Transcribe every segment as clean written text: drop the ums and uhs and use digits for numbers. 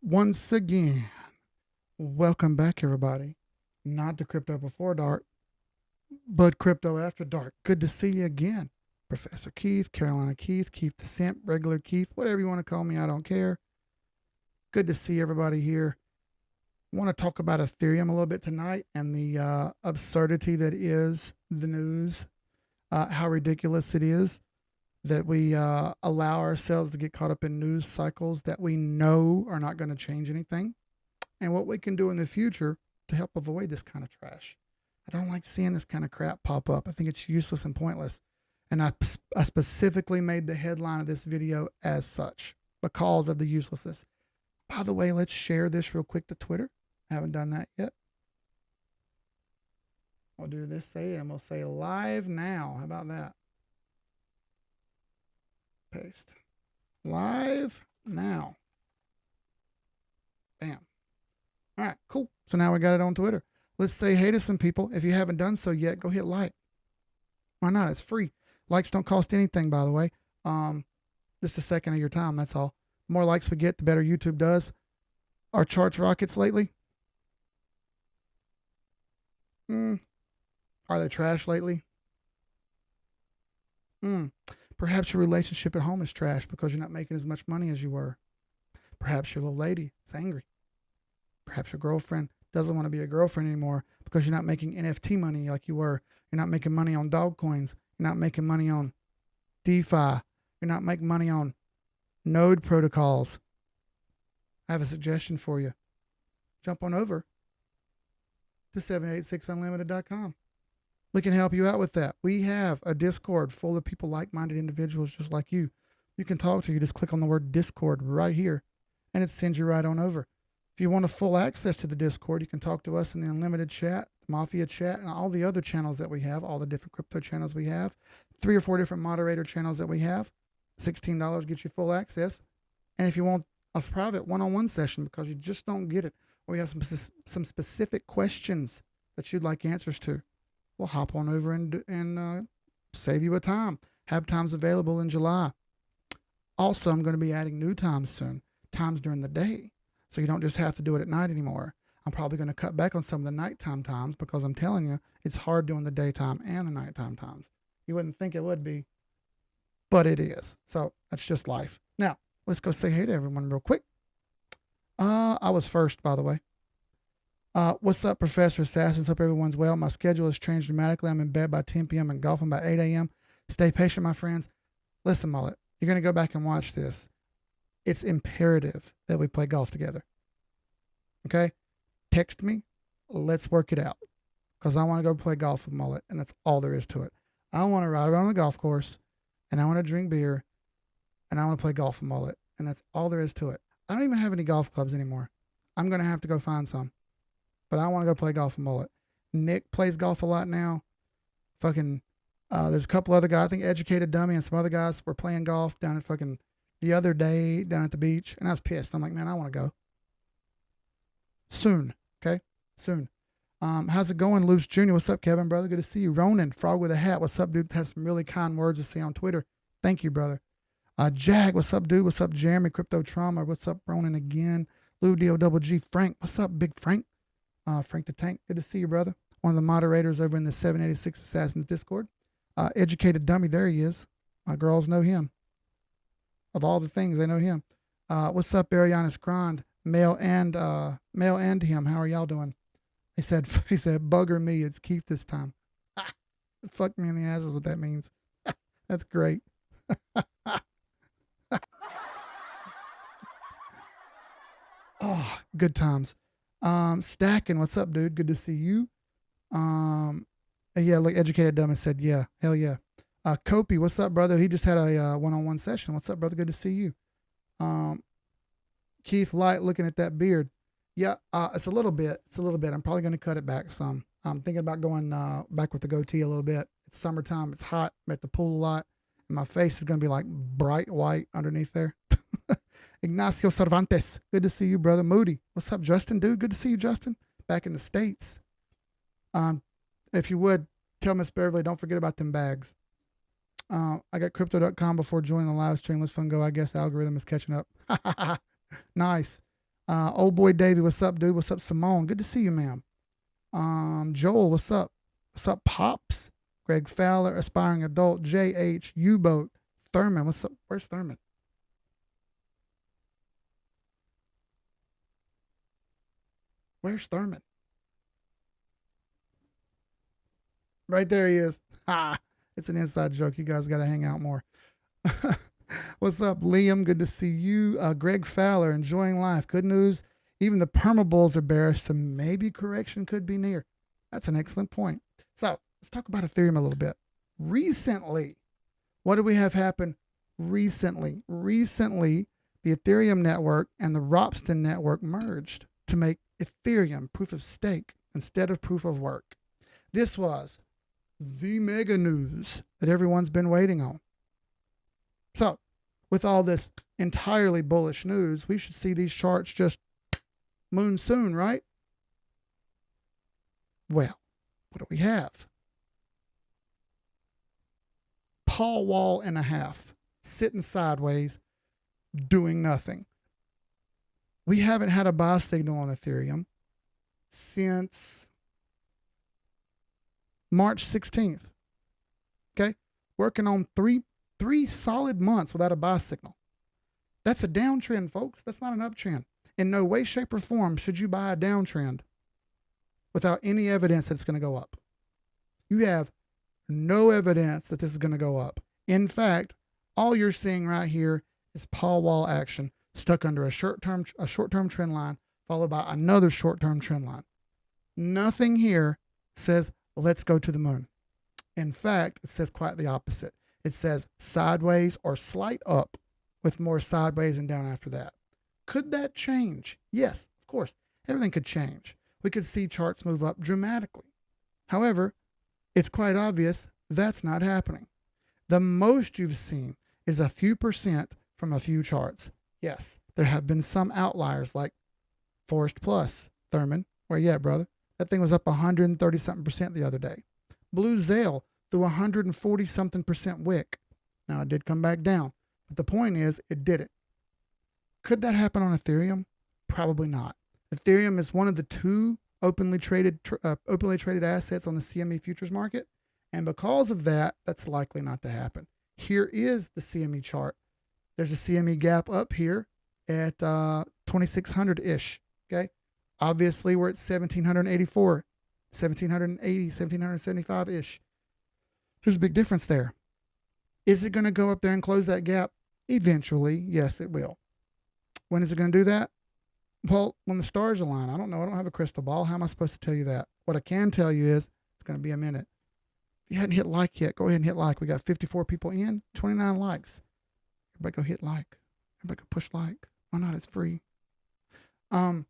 once again. Welcome back, everybody. Not to Crypto Before Dark, but Crypto After Dark. Good to see you again. Professor Keith, Carolina Keith, Keith the Simp, regular Keith, whatever you want to call me, I don't care. Good to see everybody here. I want to talk about Ethereum a little bit tonight and the absurdity that is the news, how ridiculous it is that we allow ourselves to get caught up in news cycles that we know are not going to change anything, and what we can do in the future to help avoid this kind of trash. I don't like seeing this kind of crap pop up. I think it's useless and pointless. And I specifically made the headline of this video as such because of the uselessness. By the way, let's share this real quick to Twitter. I haven't done that yet. We'll do this and we'll say live now. How about that? Paste. Live now. Bam. All right, cool. So now we got it on Twitter. Let's say hey to some people. If you haven't done so yet, go hit like. Why not? It's free. Likes don't cost anything, by the way. Just a second of your time, that's all. The more likes we get, the better YouTube does. Our charts rockets lately. Are they trash lately? Perhaps your relationship at home is trash because you're not making as much money as you were. Perhaps your little lady is angry. Perhaps your girlfriend doesn't want to be a girlfriend anymore because you're not making NFT money like you were. You're not making money on dog coins. You're not making money on DeFi. You're not making money on node protocols. I have a suggestion for you. Jump on over to 786unlimited.com. We can help you out with that. We have a Discord full of people, like-minded individuals just like you. You can talk to. You just click on the word Discord right here, and it sends you right on over. If you want a full access to the Discord, you can talk to us in the Unlimited chat, Mafia chat, and all the other channels that we have, all the different crypto channels we have, 3 or 4 different moderator channels that we have. $16 gets you full access. And if you want a private one-on-one session because you just don't get it, or you have some specific questions that you'd like answers to, we'll hop on over and save you a time. Have times available in July. Also, I'm going to be adding new times soon, times during the day. So you don't just have to do it at night anymore. I'm probably going to cut back on some of the nighttime times because I'm telling you, it's hard doing the daytime and the nighttime times. You wouldn't think it would be, but it is. So that's just life. Now, let's go say hey to everyone real quick. I was first, by the way. What's up, Professor Assassins? Hope everyone's well. My schedule has changed dramatically. I'm in bed by 10 p.m. and golfing by 8 a.m. Stay patient, my friends. Listen, Mullet, you're going to go back and watch this. It's imperative that we play golf together. Okay? Text me. Let's work it out. Because I want to go play golf with Mullet, and that's all there is to it. I want to ride around the golf course, and I want to drink beer, and I want to play golf with Mullet, and that's all there is to it. I don't even have any golf clubs anymore. I'm going to have to go find some. But I want to go play golf with Mullet. Nick plays golf a lot now. Fucking, there's a couple other guys. I think Educated Dummy and some other guys were playing golf down at fucking the other day down at the beach, and I was pissed. I'm like, man, I want to go. Soon, okay? Soon. How's it going, Luce Jr.? What's up, Kevin, brother? Good to see you. Ronan, Frog with a Hat. What's up, dude? Has some really kind words to say on Twitter. Thank you, brother. Jag, what's up, dude? What's up, Jeremy? Crypto Trauma. What's up, Ronan again? Lou D-O-double-G. Frank, what's up, Big Frank? Frank the Tank, good to see you, brother. One of the moderators over in the 786 Assassins Discord. Educated Dummy, there he is. My girls know him. Of all the things, they know him. What's up, Arianis Grand? Male and him. How are y'all doing? He said, bugger me, it's Keith this time. Fuck me in the ass is what that means. That's great. Oh, good times. Stacking, what's up, dude? Good to see you. Yeah, like Educated Dummy said, yeah, hell yeah. Kopi, what's up, brother? He just had a one-on-one session. What's up, brother? Good to see you. Keith Light, looking at that beard. Yeah, it's a little bit. I'm probably going to cut it back some. I'm thinking about going back with the goatee a little bit. It's summertime. It's hot. I'm at the pool a lot. And my face is going to be like bright white underneath there. Ignacio Cervantes, good to see you, brother. Moody, what's up, Justin, dude? Good to see you, Justin. Back in the States. If you would, tell Miss Beverly, don't forget about them bags. I got crypto.com before joining the live stream. Let's fun go. I guess the algorithm is catching up. Nice. Old boy Davey, what's up, dude? What's up, Simone? Good to see you, ma'am. Joel, what's up? What's up, Pops? Greg Fowler, aspiring adult. JH, U-boat. Thurman, what's up? Where's Thurman? Where's Thurman? Right there he is. Ha! It's an inside joke. You guys got to hang out more. What's up, Liam? Good to see you. Greg Fowler, enjoying life. Good news. Even the perma bulls are bearish, so maybe correction could be near. That's an excellent point. So let's talk about Ethereum a little bit. Recently, what do we have happen recently? Recently, the Ethereum network and the Ropsten network merged to make Ethereum proof of stake instead of proof of work. This was the mega news that everyone's been waiting on. So, with all this entirely bullish news, we should see these charts just moon soon, right? Well, what do we have? Paul wall and a half, sitting sideways, doing nothing. We haven't had a buy signal on Ethereum since March 16th. Okay? Working on three solid months without a buy signal. That's a downtrend, folks. That's not an uptrend. In no way, shape, or form should you buy a downtrend without any evidence that it's going to go up. You have no evidence that this is going to go up. In fact, all you're seeing right here is Paul wall action stuck under a short-term trend line followed by another short-term trend line. Nothing here says, let's go to the moon. In fact, it says quite the opposite. It says sideways or slight up with more sideways and down after that. Could that change? Yes, of course. Everything could change. We could see charts move up dramatically. However, it's quite obvious that's not happening. The most you've seen is a few percent from a few charts. Yes, there have been some outliers like Forest Plus, Thurman. Where you at, brother? That thing was up 130-something% the other day. Blue Zale through 140-something% wick. Now, it did come back down. But the point is, it did it. Could that happen on Ethereum? Probably not. Ethereum is one of the two openly traded assets on the CME futures market. And because of that, that's likely not to happen. Here is the CME chart. There's a CME gap up here at 2600-ish. Okay. Obviously, we're at 1784, 1780, 1775-ish. There's a big difference there. Is it going to go up there and close that gap? Eventually, yes, it will. When is it going to do that? Well, when the stars align. I don't know. I don't have a crystal ball. How am I supposed to tell you that? What I can tell you is it's going to be a minute. If you hadn't hit like yet, go ahead and hit like. We got 54 people in, 29 likes. Everybody go hit like. Everybody go push like. Why not? It's free. I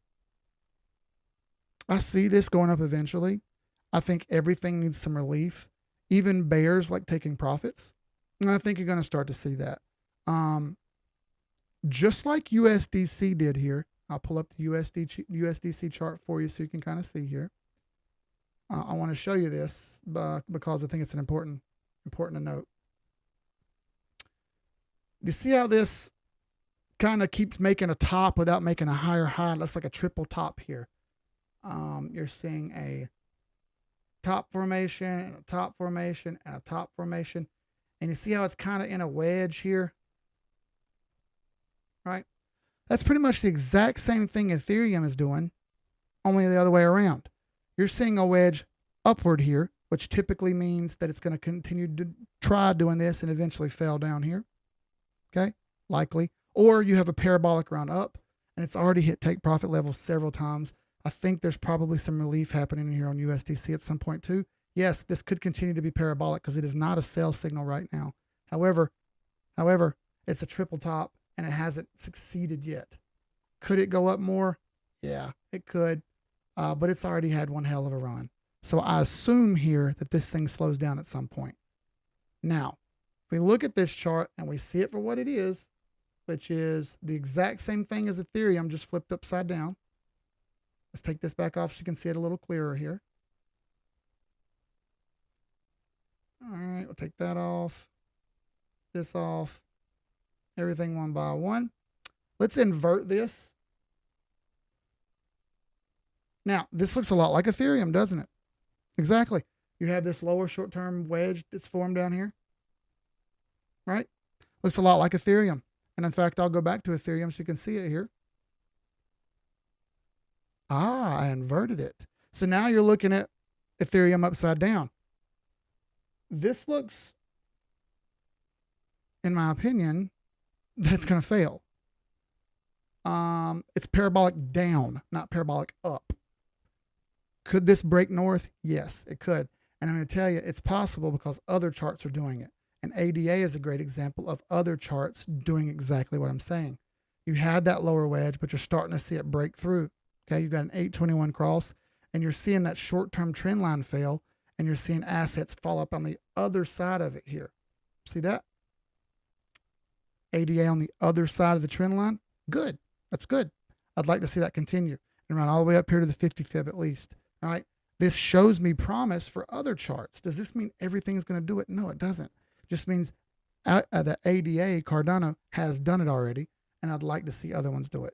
see this going up eventually. I think everything needs some relief. Even bears like taking profits. And I think you're going to start to see that. Just like USDC did here. I'll pull up the USDC chart for you so you can kind of see here. I want to show you this because I think it's an important to note. You see how this kind of keeps making a top without making a higher high? That's like a triple top here. You're seeing a top formation, a top formation, and a top formation. And you see how it's kind of in a wedge here? Right? That's pretty much the exact same thing Ethereum is doing, only the other way around. You're seeing a wedge upward here, which typically means that it's going to continue to try doing this and eventually fail down here. Okay? Likely. Or you have a parabolic run up, and it's already hit take profit levels several times. I think there's probably some relief happening here on USDC at some point too. Yes, this could continue to be parabolic because it is not a sell signal right now. However, it's a triple top and it hasn't succeeded yet. Could it go up more? Yeah, it could, but it's already had one hell of a run. So I assume here that this thing slows down at some point. Now, if we look at this chart and we see it for what it is, which is the exact same thing as Ethereum, just flipped upside down. Let's take this back off so you can see it a little clearer here. All right, we'll take that off, this off, everything one by one. Let's invert this. Now, this looks a lot like Ethereum, doesn't it? Exactly. You have this lower short-term wedge that's formed down here, right? Looks a lot like Ethereum. And in fact, I'll go back to Ethereum so you can see it here. I inverted it. So now you're looking at Ethereum upside down. This looks, in my opinion, that it's going to fail. It's parabolic down, not parabolic up. Could this break north? Yes, it could. And I'm going to tell you, it's possible because other charts are doing it. And ADA is a great example of other charts doing exactly what I'm saying. You had that lower wedge, but you're starting to see it break through. Okay, you've got an 821 cross, and you're seeing that short-term trend line fail, and you're seeing assets fall up on the other side of it here. See that? ADA on the other side of the trend line. Good. That's good. I'd like to see that continue and run all the way up here to the 50 fib at least. All right. This shows me promise for other charts. Does this mean everything's going to do it? No, it doesn't. It just means the ADA Cardano has done it already, and I'd like to see other ones do it.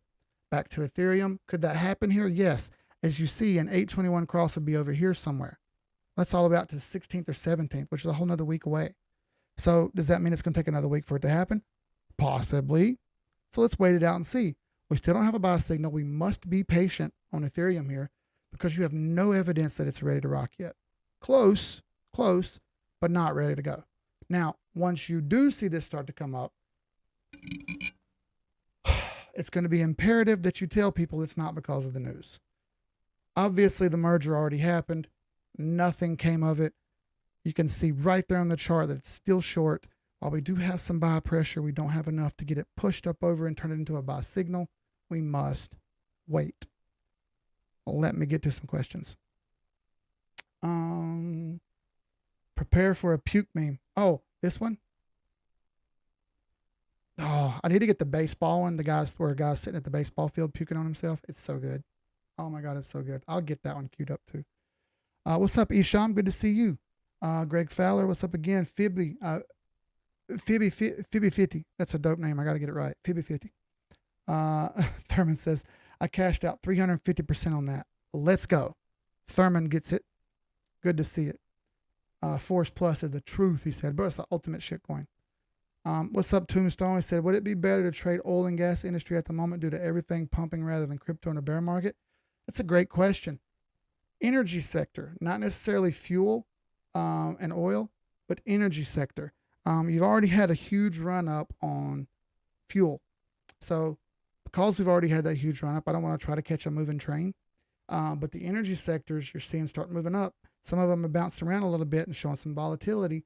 Back to Ethereum. Could that happen here? Yes. As you see, an 821 cross would be over here somewhere. That's all about to the 16th or 17th, which is a whole nother week away. So does that mean it's going to take another week for it to happen? Possibly. So let's wait it out and see. We still don't have a buy signal. We must be patient on Ethereum here because you have no evidence that it's ready to rock yet. Close, but not ready to go. Now, once you do see this start to come up, it's going to be imperative that you tell people it's not because of the news. Obviously, the merger already happened. Nothing came of it. You can see right there on the chart that it's still short. While we do have some buy pressure, we don't have enough to get it pushed up over and turn it into a buy signal. We must wait. Let me get to some questions. Prepare for a puke meme. Oh, this one? Oh, I need to get the baseball one. Where a guy's sitting at the baseball field puking on himself. It's so good. Oh my God, it's so good. I'll get that one queued up too. What's up, Isham? Good to see you. Greg Fowler, what's up again? Phoebe 50. That's a dope name. I got to get it right. Phoebe 50. Thurman says, I cashed out 350% on that. Let's go. Thurman gets it. Good to see it. Force Plus is the truth, he said. Bro, it's the ultimate shitcoin. What's up, Tombstone? He said, would it be better to trade oil and gas industry at the moment due to everything pumping rather than crypto in a bear market? That's a great question. Energy sector, not necessarily fuel and oil, but energy sector. You've already had a huge run up on fuel. So because we've already had that huge run up, I don't want to try to catch a moving train. But the energy sectors you're seeing start moving up. Some of them have bounced around a little bit and showing some volatility.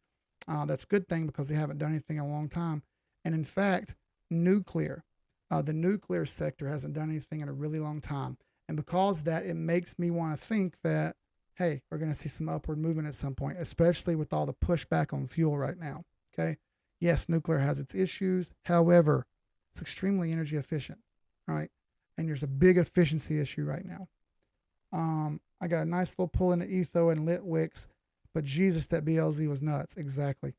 That's a good thing because they haven't done anything in a long time. And in fact, nuclear, the nuclear sector hasn't done anything in a really long time. And because of that, it makes me want to think that, hey, we're going to see some upward movement at some point, especially with all the pushback on fuel right now. Okay. Yes, nuclear has its issues. However, it's extremely energy efficient. All right. And there's a big efficiency issue right now. I got a nice little pull into Etho and Litwix, but Jesus, that BLZ was nuts. Exactly.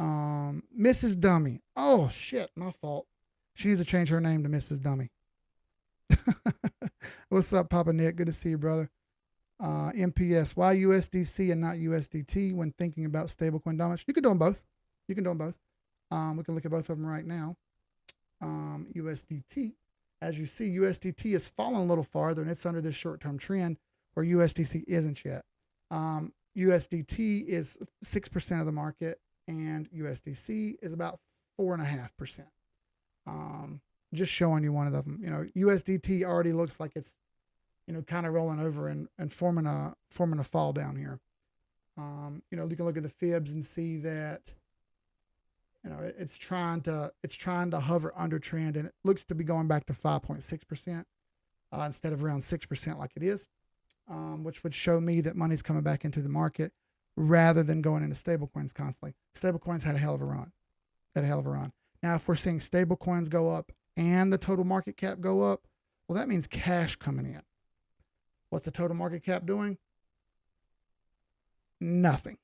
Mrs. Dummy. Oh, shit. My fault. She needs to change her name to Mrs. Dummy. What's up, Papa Nick? Good to see you, brother. MPS. Why USDC and not USDT when thinking about stablecoin dominance? You can do them both. We can look at both of them right now. USDT. As you see, USDT is falling a little farther, and it's under this short-term trend where USDC isn't yet. USDT is 6% of the market, and USDC is about 4.5%. Just showing you one of them. You know, USDT already looks like it's, kind of rolling over and forming a fall down here. You can look at the fibs and see that, it's trying to hover under trend, and it looks to be going back to 5.6% instead of around 6% like it is, which would show me that money's coming back into the market rather than going into stablecoins constantly. Stablecoins had a hell of a run. Now, if we're seeing stablecoins go up and the total market cap go up, well, that means cash coming in. What's the total market cap doing? Nothing.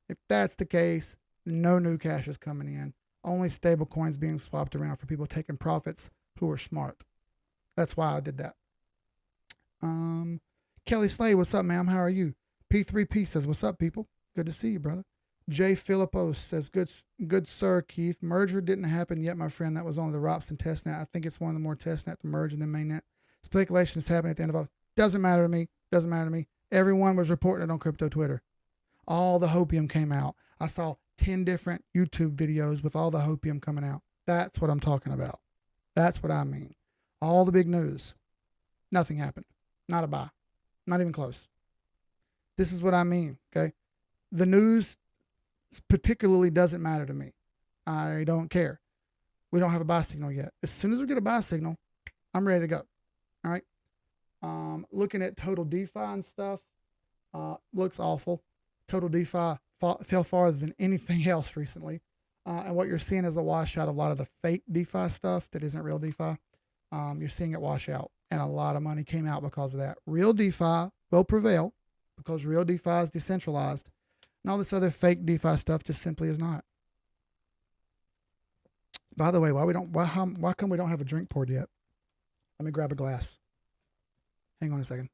If that's the case, no new cash is coming in. Only stable coins being swapped around for people taking profits who are smart. That's why I did that. Kelly Slade, what's up, ma'am? How are you? P3P says, what's up, people? Good to see you, brother. J. Philippos says, good sir, Keith. Merger didn't happen yet, my friend. That was only the Robson testnet. I think it's one of the more testnet to merge and then mainnet. Speculation is happening at the end of all. Doesn't matter to me. Doesn't matter to me. Everyone was reporting it on crypto Twitter. All the hopium came out. I saw 10 different YouTube videos with all the hopium coming out. That's what I'm talking about. That's what I mean. All the big news. Nothing happened. Not a buy. Not even close. This is what I mean, okay? The news particularly doesn't matter to me. I don't care. We don't have a buy signal yet. As soon as we get a buy signal, I'm ready to go. All right. Looking at total DeFi and stuff, looks awful. Total DeFi fell farther than anything else recently. And what you're seeing is a washout of a lot of the fake DeFi stuff that isn't real DeFi. You're seeing it wash out, and a lot of money came out because of that. Real DeFi will prevail because real DeFi is decentralized. And all this other fake DeFi stuff just simply is not. By the way, why come we don't have a drink poured yet? Let me grab a glass. Hang on a second.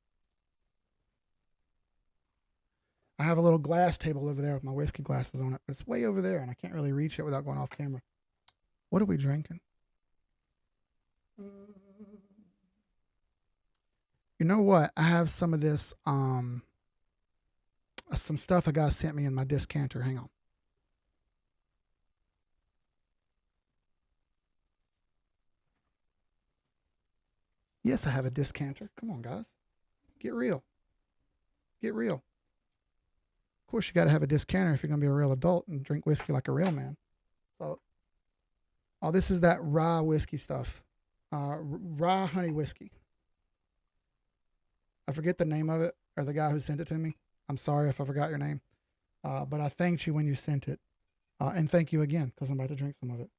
I have a little glass table over there with my whiskey glasses on it, but it's way over there and I can't really reach it without going off camera. What are we drinking? You know what? I have some of this, some stuff a guy sent me in my discanter. Hang on. Yes, I have a discanter. Come on, guys. Get real. Get real. Of course, you got to have a discanter if you're going to be a real adult and drink whiskey like a real man. So, oh, this is that rye whiskey stuff. Rye honey whiskey. I forget the name of it or the guy who sent it to me. I'm sorry if I forgot your name. But I thanked you when you sent it. And thank you again because I'm about to drink some of it.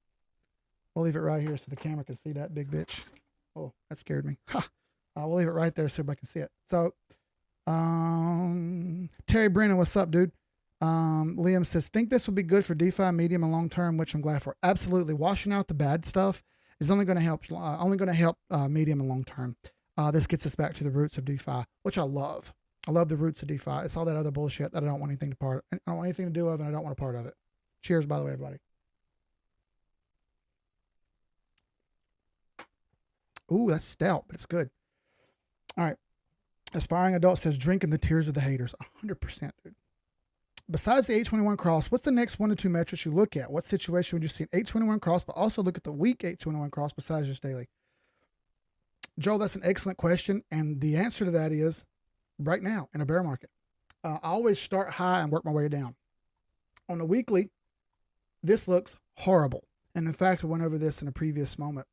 We'll leave it right here so the camera can see that big bitch. Oh, that scared me. Ha! We'll leave it right there so everybody can see it. So, Terry Brennan, what's up, dude? Liam says, think this would be good for DeFi, medium and long term, which I'm glad for. Absolutely. Washing out the bad stuff is only going to help, medium and long term. This gets us back to the roots of DeFi, which I love. I love the roots of DeFi. It's all that other bullshit that I don't want anything to do of, and I don't want a part of it. Cheers, by the way, everybody. Ooh, that's stout, but it's good. All right. Aspiring Adult says, drinking the tears of the haters. 100%, dude. Besides the 821 cross, what's the next 1 to 2 metrics you look at? What situation would you see an 821 cross, but also look at the weak 821 cross besides just daily? Joel, that's an excellent question. And the answer to that is right now in a bear market. I always start high and work my way down. On the weekly, this looks horrible. And in fact, I went over this in a previous moment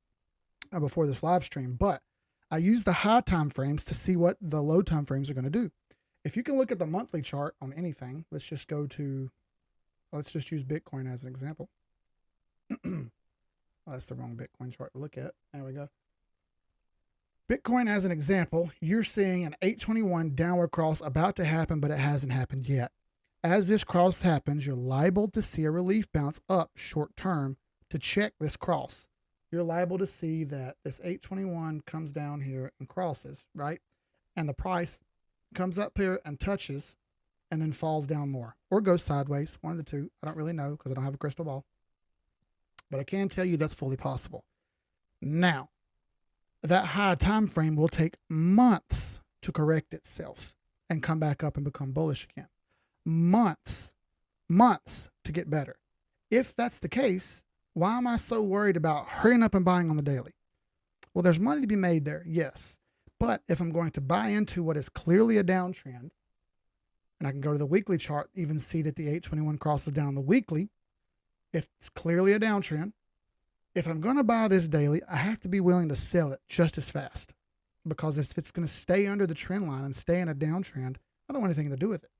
before this live stream, but I use the high time frames to see what the low time frames are going to do. If you can look at the monthly chart on anything, let's just use Bitcoin as an example. Oh, that's the wrong Bitcoin chart to look at. There we go. Bitcoin as an example, you're seeing an 821 downward cross about to happen, but it hasn't happened yet. As this cross happens, you're liable to see a relief bounce up short term to check this cross. You're liable to see that this 821 comes down here and crosses, right? And the price comes up here and touches and then falls down more or goes sideways, one of the two. I don't really know because I don't have a crystal ball. But I can tell you that's fully possible. Now, that high time frame will take months to correct itself and come back up and become bullish again. Months to get better. If that's the case, why am I so worried about hurrying up and buying on the daily? Well, there's money to be made there, yes. But if I'm going to buy into what is clearly a downtrend, and I can go to the weekly chart, even see that the 821 crosses down on the weekly, if it's clearly a downtrend, if I'm going to buy this daily, I have to be willing to sell it just as fast. Because if it's going to stay under the trend line and stay in a downtrend, I don't want anything to do with it.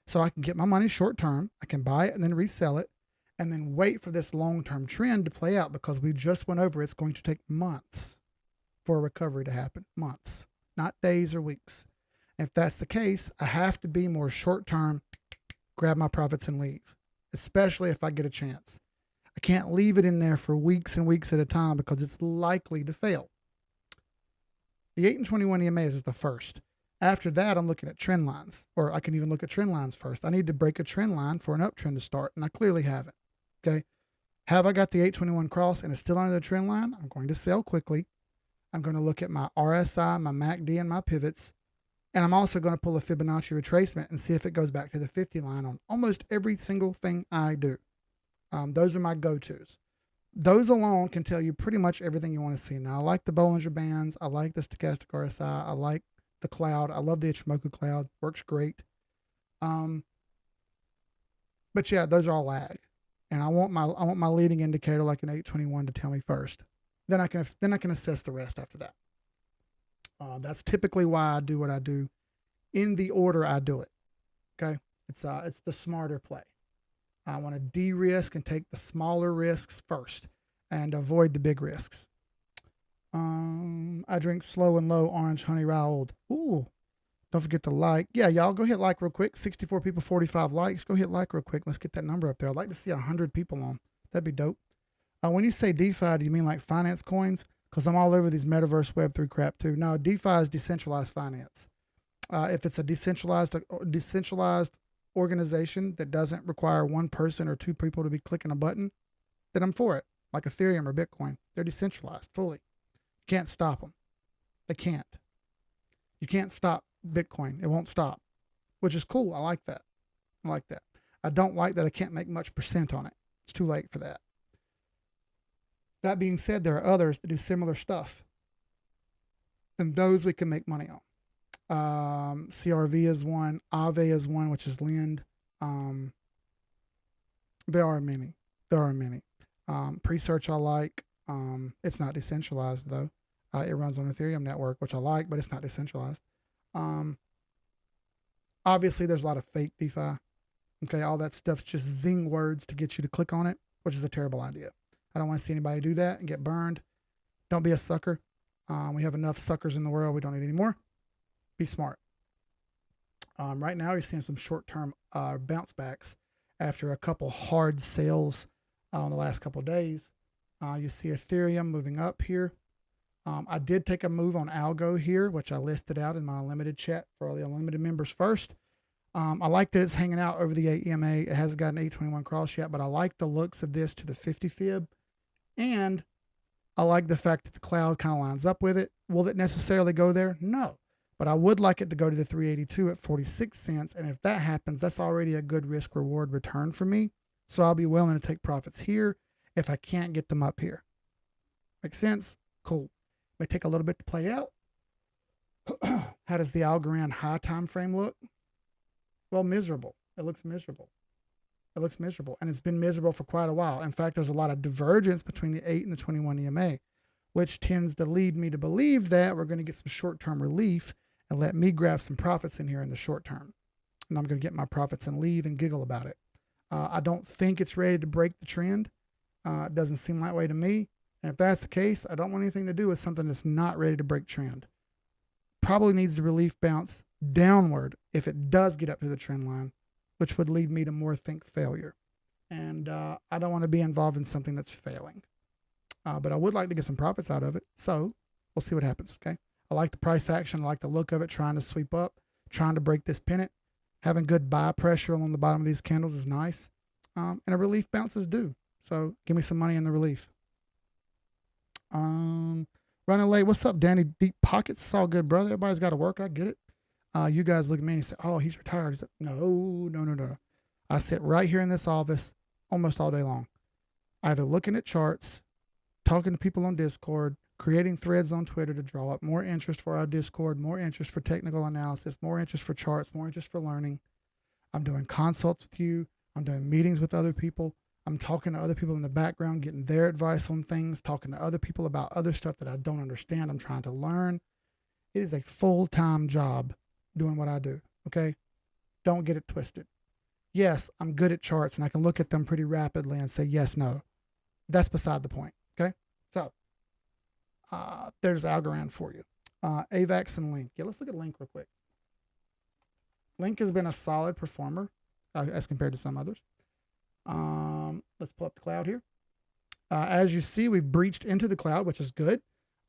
So I can get my money short term, I can buy it and then resell it, and then wait for this long-term trend to play out because we just went over it's going to take months for a recovery to happen. Months, not days or weeks. If that's the case, I have to be more short-term, grab my profits and leave, especially if I get a chance. I can't leave it in there for weeks and weeks at a time because it's likely to fail. The 8 and 21 EMAs is the first. After that, I'm looking at trend lines, or I can even look at trend lines first. I need to break a trend line for an uptrend to start, and I clearly haven't. Okay. Have I got the 821 cross and it's still under the trend line? I'm going to sell quickly. I'm going to look at my RSI, my MACD, and my pivots. And I'm also going to pull a Fibonacci retracement and see if it goes back to the 50 line on almost every single thing I do. Those are my go-tos. Those alone can tell you pretty much everything you want to see. Now, I like the Bollinger Bands. I like the stochastic RSI. I like the cloud. I love the Ichimoku cloud. Works great. But yeah, those are all lag. And I want my leading indicator like an 821 to tell me first. Then I can assess the rest after that. That's typically why I do what I do in the order I do it. Okay, it's the smarter play. I want to de-risk and take the smaller risks first and avoid the big risks. I drink slow and low orange honey rye old. Ooh, don't forget to like. Yeah, y'all go hit like real quick. 64 people, 45 likes. Go hit like real quick. Let's get that number up there. I'd like to see 100 people on. That'd be dope. When you say DeFi, do you mean like finance coins? Because I'm all over these metaverse Web3 crap too. No, DeFi is decentralized finance. If it's a decentralized organization that doesn't require one person or two people to be clicking a button, then I'm for it. Like Ethereum or Bitcoin, they're decentralized fully. You can't stop them. They can't. You can't stop Bitcoin. It won't stop, which is cool. I like that. I like that. I don't like that I can't make much percent on it. It's too late for that. That being said, there are others that do similar stuff, and those we can make money on. CRV is one. Aave is one, which is Lind. There are many. Pre-search I like. It's not decentralized though. It runs on Ethereum network, which I like, but it's not decentralized. Obviously, there's a lot of fake DeFi. Okay, all that stuff's just zing words to get you to click on it, which is a terrible idea. I don't want to see anybody do that and get burned. Don't be a sucker. We have enough suckers in the world. We don't need any more. Be smart. Right now, you're seeing some short-term bounce backs after a couple hard sales in the last couple of days. You see Ethereum moving up here. I did take a move on Algo here, which I listed out in my unlimited chat for all the unlimited members first. I like that it's hanging out over the 8 EMA. It hasn't got an 821 cross yet, but I like the looks of this to the 50 fib. And I like the fact that the cloud kind of lines up with it. Will it necessarily go there? No. But I would like it to go to the 382 at 46 cents. And if that happens, that's already a good risk reward return for me. So I'll be willing to take profits here if I can't get them up here. Make sense? Cool. May take a little bit to play out. How does the Algorand high time frame look? Well, miserable. It looks miserable. It looks miserable. And it's been miserable for quite a while. In fact, there's a lot of divergence between the 8 and the 21 EMA, which tends to lead me to believe that we're going to get some short-term relief and let me grab some profits in here in the short term. And I'm going to get my profits and leave and giggle about it. I don't think it's ready to break the trend. It doesn't seem that way to me. And if that's the case, I don't want anything to do with something that's not ready to break trend. Probably needs the relief bounce downward if it does get up to the trend line, which would lead me to more think failure. And I don't want to be involved in something that's failing. But I would like to get some profits out of it. So we'll see what happens, okay? I like the price action. I like the look of it, trying to sweep up, trying to break this pennant. Having good buy pressure along the bottom of these candles is nice. And a relief bounce is due. So give me some money in the relief. Running late. What's up, Danny? Deep pockets. It's all good, brother. Everybody's got to work. I get it. You guys look at me and say, oh, he's retired. He's like, no. I sit right here in this office almost all day long, either looking at charts, talking to people on Discord, creating threads on Twitter to draw up more interest for our Discord, more interest for technical analysis, more interest for charts, more interest for learning. I'm doing consults with you. I'm doing meetings with other people. I'm talking to other people in the background, getting their advice on things, talking to other people about other stuff that I don't understand. I'm trying to learn. It is a full-time job doing what I do, okay? Don't get it twisted. Yes, I'm good at charts, and I can look at them pretty rapidly and say yes, no. That's beside the point, okay? So there's Algorand for you. AVAX and Link. Yeah, let's look at Link real quick. Link has been a solid performer as compared to some others. Let's pull up the cloud here. As you see, we've breached into the cloud, which is good.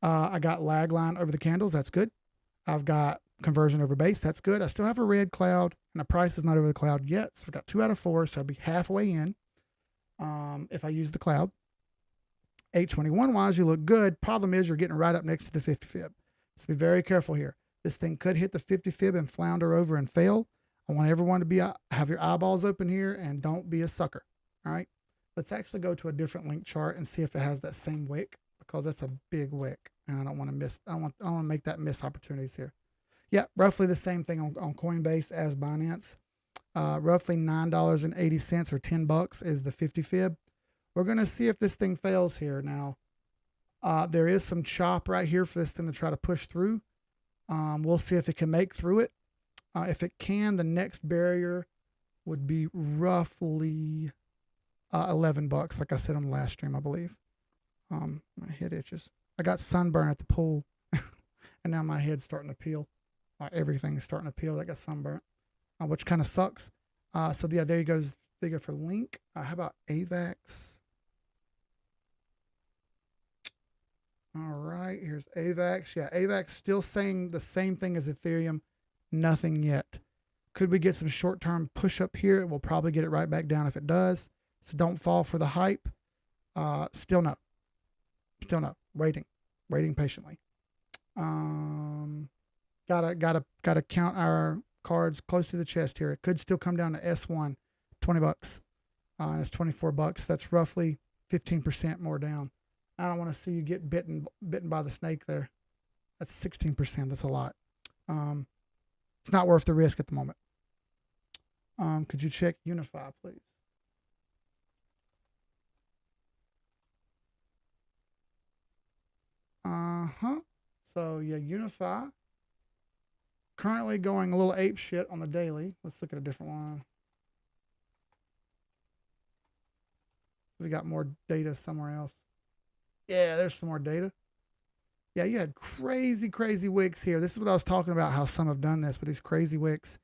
I got lag line over the candles. That's good. I've got conversion over base. That's good. I still have a red cloud, and the price is not over the cloud yet. So I've got 2 out of 4, so I'll be halfway in if I use the cloud. 821 wise, you look good. Problem is you're getting right up next to the 50 fib. So be very careful here. This thing could hit the 50 fib and flounder over and fail. I want everyone to have your eyeballs open here and don't be a sucker. All right. Let's actually go to a different link chart and see if it has that same wick, because that's a big wick, and I don't want to miss. I don't want to make that miss opportunities here. Yeah, roughly the same thing on Coinbase as Binance. Roughly $9.80 or $10 is the 50 fib. We're going to see if this thing fails here. Now, there is some chop right here for this thing to try to push through. We'll see if it can make through it. If it can, the next barrier would be roughly $11, like I said on the last stream, I believe. My head itches. I got sunburn at the pool, and now my head's starting to peel. Everything's starting to peel. I got sunburn, which kind of sucks. So yeah, there you go. There you go for link. How about AVAX? All right, here's AVAX. Yeah, AVAX still saying the same thing as Ethereum. Nothing yet. Could we get some short-term push up here? We'll probably get it right back down if it does. So don't fall for the hype. Still no. Still no. Waiting patiently. Gotta count our cards close to the chest here. It could still come down to S1, $20. And it's $24. That's roughly 15% more down. I don't want to see you get bitten by the snake there. That's 16%. That's a lot. It's not worth the risk at the moment. Could you check Unify, please? So yeah, Unify. Currently going a little ape shit on the daily. Let's look at a different one. We got more data somewhere else. Yeah, there's some more data. Yeah, you had crazy wicks here. This is what I was talking about, how some have done this with these crazy wicks.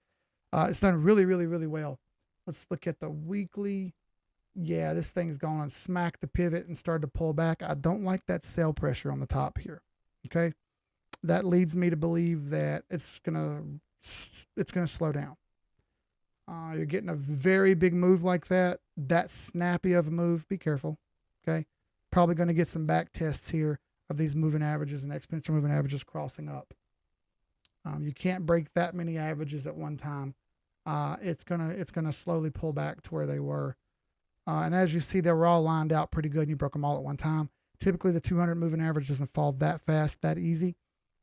It's done really well. Let's look at the weekly. Yeah, this thing's gone and smacked the pivot and started to pull back. I don't like that sell pressure on the top here. Okay. That leads me to believe that it's gonna slow down. You're getting a very big move like that. That snappy of a move. Be careful. Okay. Probably going to get some back tests here of these moving averages and exponential moving averages crossing up. You can't break that many averages at one time. It's gonna slowly pull back to where they were. And as you see, they were all lined out pretty good and you broke them all at one time. Typically, the 200 moving average doesn't fall that fast, that easy.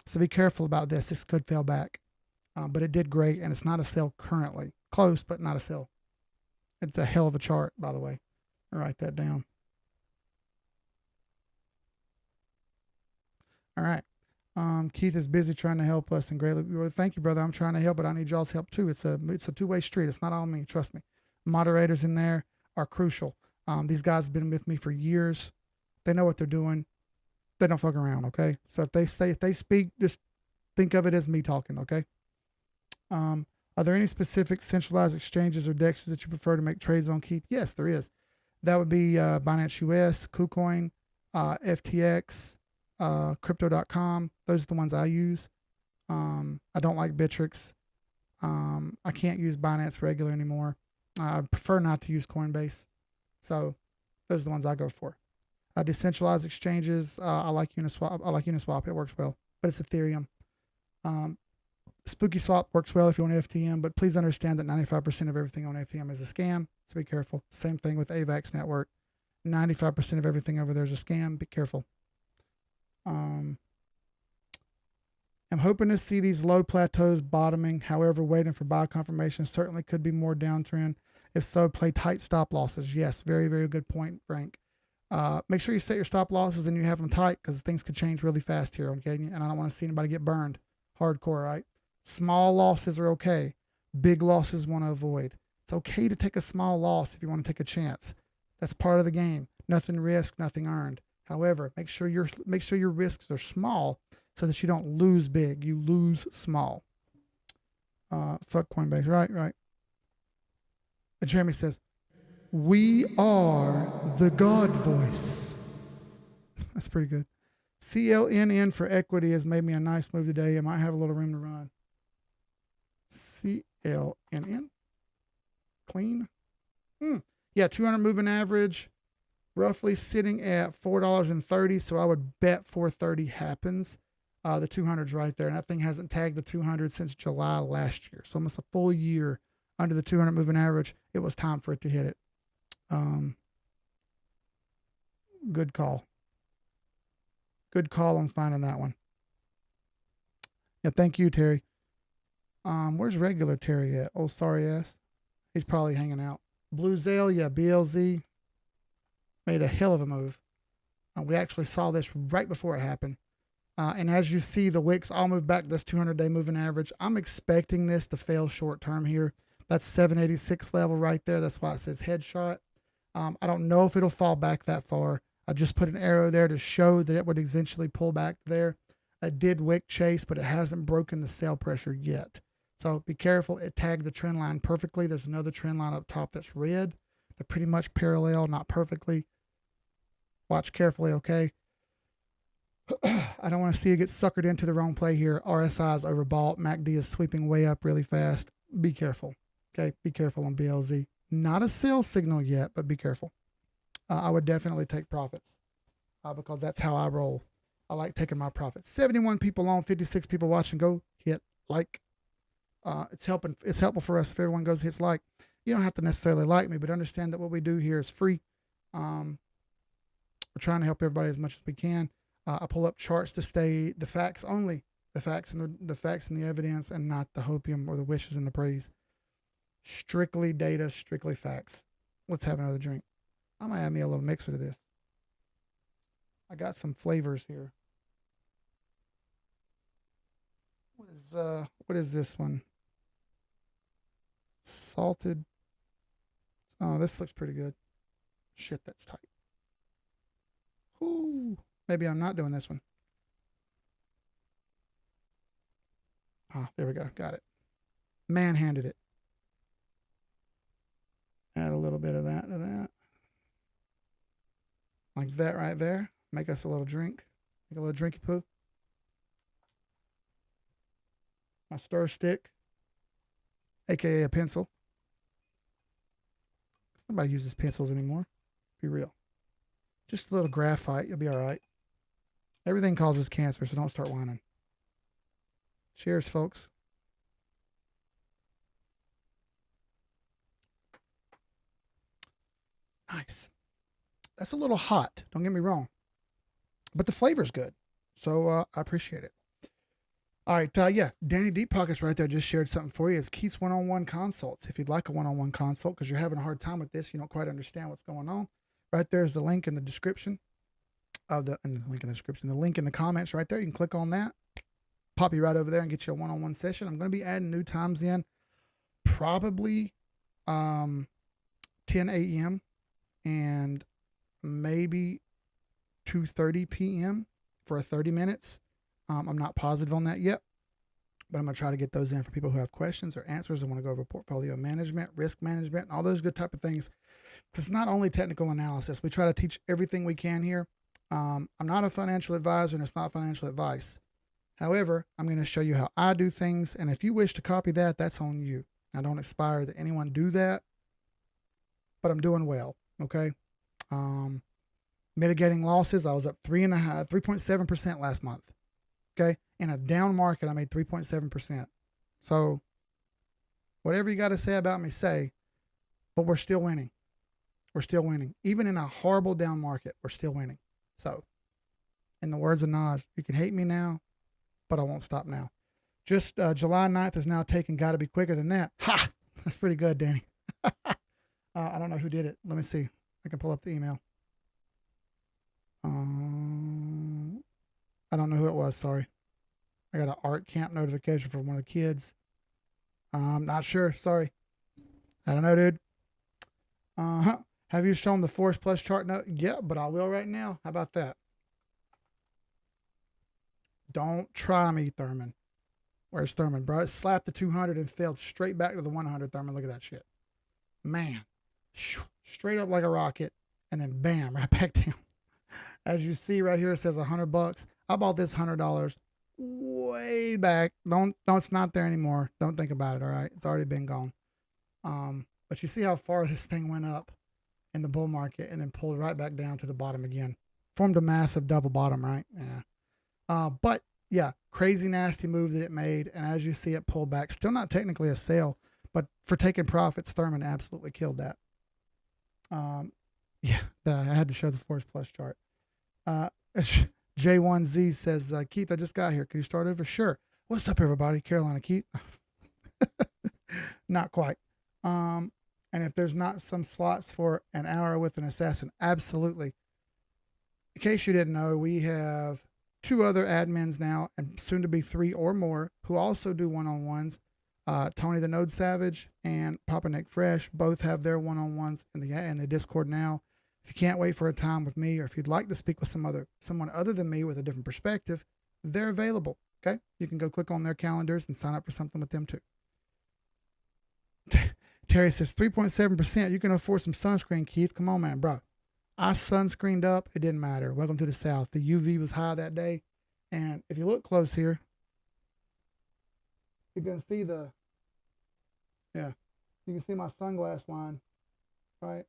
So be careful about this. This could fail back. But it did great, and it's not a sell currently. Close, but not a sell. It's a hell of a chart, by the way. I'll write that down. All right. Keith is busy trying to help us, and greatly. Well, thank you, brother. I'm trying to help, but I need y'all's help too. It's a two-way street. It's not all me. Trust me. Moderators in there are crucial. These guys have been with me for years. They know what they're doing. They don't fuck around. Okay. So if they speak, just think of it as me talking. Okay. Are there any specific centralized exchanges or dexes that you prefer to make trades on, Keith? Yes, there is. That would be Binance US, KuCoin, FTX, Crypto.com. Those are the ones I use. I don't like Bittrex. I can't use Binance regular anymore. I prefer not to use Coinbase. So those are the ones I go for. Decentralized exchanges, I like Uniswap. It works well, but it's Ethereum. Spooky Swap works well if you want FTM, but please understand that 95% of everything on FTM is a scam, so be careful. Same thing with AVAX Network. 95% of everything over there is a scam. Be careful. I'm hoping to see these low plateaus bottoming. However, waiting for buy confirmation certainly could be more downtrend. If so, play tight stop losses. Yes, very good point, Frank. Make sure you set your stop losses and you have them tight because things could change really fast here, okay? And I don't want to see anybody get burned hardcore, right? Small losses are okay. Big losses want to avoid. It's okay to take a small loss if you want to take a chance. That's part of the game. Nothing risked, nothing earned. However, make sure your risks are small so that you don't lose big. You lose small. Fuck Coinbase. Right. And Jeremy says, "We are the God voice." That's pretty good. CLNN for equity has made me a nice move today. I might have a little room to run. CLNN. Clean. Yeah, 200 moving average, roughly sitting at $4.30. So I would bet 430 happens. The 200's right there. And that thing hasn't tagged the 200 since July last year. So almost a full year under the 200 moving average. It was time for it to hit it. Good call. Good call on finding that one. Yeah, thank you, Terry. Where's regular Terry at? Oh, sorry ass. He's probably hanging out. Blue Zale, yeah, BLZ made a hell of a move. We actually saw this right before it happened. And as you see, the wicks all move back to this 200-day moving average. I'm expecting this to fail short term here. That's 786 level right there. That's why it says headshot. I don't know if it'll fall back that far. I just put an arrow there to show that it would eventually pull back there. It did wick chase, but it hasn't broken the sell pressure yet. So be careful. It tagged the trend line perfectly. There's another trend line up top that's red. They're pretty much parallel, not perfectly. Watch carefully, okay? I don't want to see it get suckered into the wrong play here. RSI is overbought. MACD is sweeping way up really fast. Be careful, okay? Be careful on BLZ. Not a sell signal yet, but be careful. I would definitely take profits because that's how I roll. I like taking my profits. 71 people on, 56 people watching. Go hit like. It's helping. It's helpful for us if everyone goes hits like. You don't have to necessarily like me, but understand that what we do here is free. We're trying to help everybody as much as we can. I pull up charts to stay the facts only, the facts and the evidence, and not the hopium or the wishes and the praise. Strictly data, strictly facts. Let's have another drink. I might add me a little mixer to this. I got some flavors here. What is this one? Salted. Oh, this looks pretty good. Shit, that's tight. Ooh, maybe I'm not doing this one. Ah, there we go. Got it. Man-handed it. Add a little bit of that to that. Like that right there. Make us a little drink. Make a little drinky poo. My stir stick, aka a pencil. Nobody uses pencils anymore. Be real. Just a little graphite, you'll be all right. Everything causes cancer, so don't start whining. Cheers, folks. Nice. That's a little hot, don't get me wrong. But the flavor's good, so I appreciate it. All right, yeah, Danny Deep Pockets right there just shared something for you. It's Keith's one-on-one consults. If you'd like a one-on-one consult because you're having a hard time with this, you don't quite understand what's going on, right there's the link in the description of the link in the comments right there. You can click on that, pop you right over there and get you a one-on-one session. I'm going to be adding new times in, probably 10 a.m. and maybe 2:30 p.m. for 30 minutes. I'm not positive on that yet, but I'm going to try to get those in for people who have questions or answers. I want to go over portfolio management, risk management, and all those good type of things. It's not only technical analysis. We try to teach everything we can here. I'm not a financial advisor, and it's not financial advice. However, I'm going to show you how I do things, and if you wish to copy that, that's on you. I don't aspire that anyone do that, but I'm doing well, okay? Mitigating losses, I was up 3.7% last month. Okay, in a down market, I made 3.7%. So, whatever you got to say about me, say, but we're still winning. We're still winning. Even in a horrible down market, we're still winning. So, in the words of Naj, you can hate me now, but I won't stop now. Just July 9th is now taken. Got to be quicker than that. Ha! That's pretty good, Danny. I don't know who did it. Let me see. I can pull up the email. I don't know who it was. Sorry. I got an art camp notification from one of the kids. I'm not sure. Sorry. I don't know, dude. Have you shown the Force Plus chart? No. Yeah, but I will right now. How about that? Don't try me, Thurman. Where's Thurman, bro? It slapped the 200 and failed straight back to the 100, Thurman. Look at that shit. Man. Straight up like a rocket. And then bam, right back down. As you see right here, it says $100. I bought this $100 way back. Don't, it's not there anymore. Don't think about it. All right. It's already been gone. But you see how far this thing went up in the bull market and then pulled right back down to the bottom again. Formed a massive double bottom, right? Yeah. But yeah, crazy nasty move that it made. And as you see it pull back, still not technically a sale, but for taking profits, Thurman absolutely killed that. Yeah, I had to show the Force Plus chart. J1Z says, Keith, I just got here. Can you start over? Sure. What's up, everybody? Carolina Keith. Not quite. And if there's not some slots for an hour with an assassin, absolutely. In case you didn't know, we have 2 other admins now, and soon to be 3 or more, who also do one-on-ones. Tony the Node Savage and Papa Nick Fresh both have their one-on-ones in the Discord now. If you can't wait for a time with me, or if you'd like to speak with someone other than me with a different perspective, they're available. Okay, you can go click on their calendars and sign up for something with them too. Terry says 3.7%. You can afford some sunscreen, Keith. Come on, man, bro. I sunscreened up. It didn't matter. Welcome to the South. The UV was high that day, and if you look close here, you can see you can see my sunglass line, right?